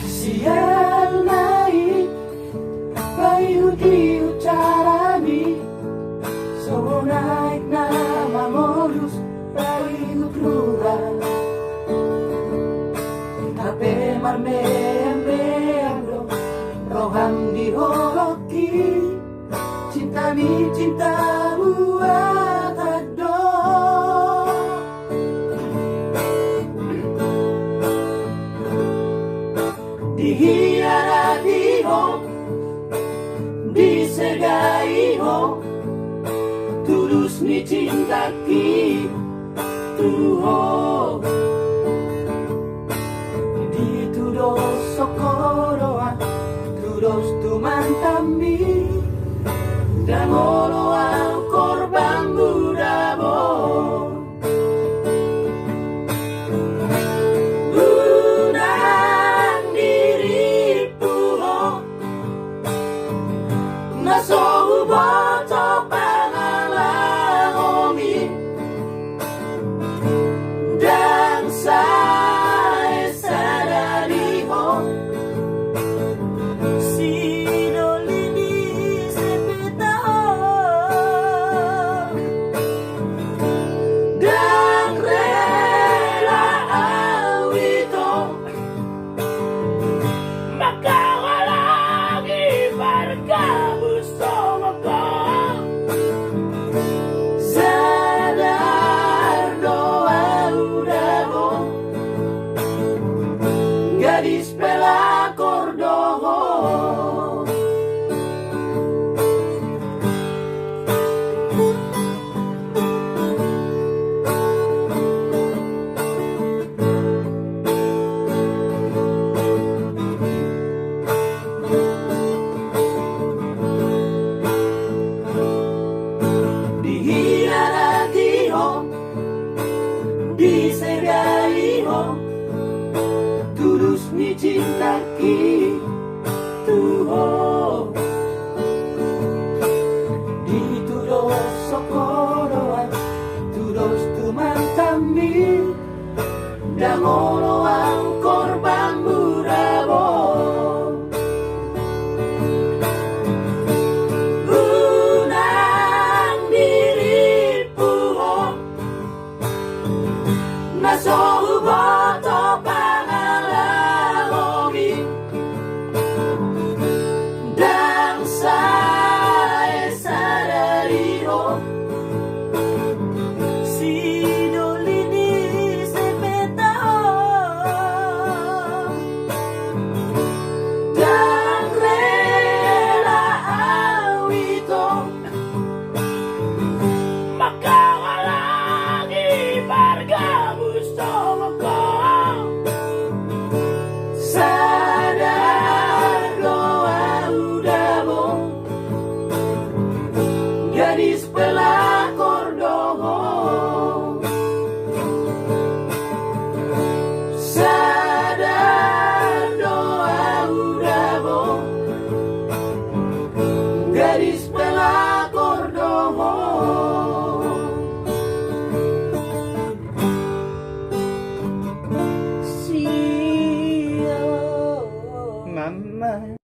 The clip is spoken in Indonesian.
Sial naik bayu diucarani, so naik nama modus bayu keluar. Tapi marmemendo roham diholoki, cinta mi cinta buat ado. Dihianati ho, disegai ho, tulus ni cinta ki tuho. Ditudos sokoroa, tudos tu mantami, dan oloa korban budabo. Naso uboto pangalahomi, dan saya sadari ho, sinolini sepeta ho, dan rela awito, maka walagi warga sadar doa udabo, gadis pelakor doho. Disegai ho, tulus ni cinta ki tuho.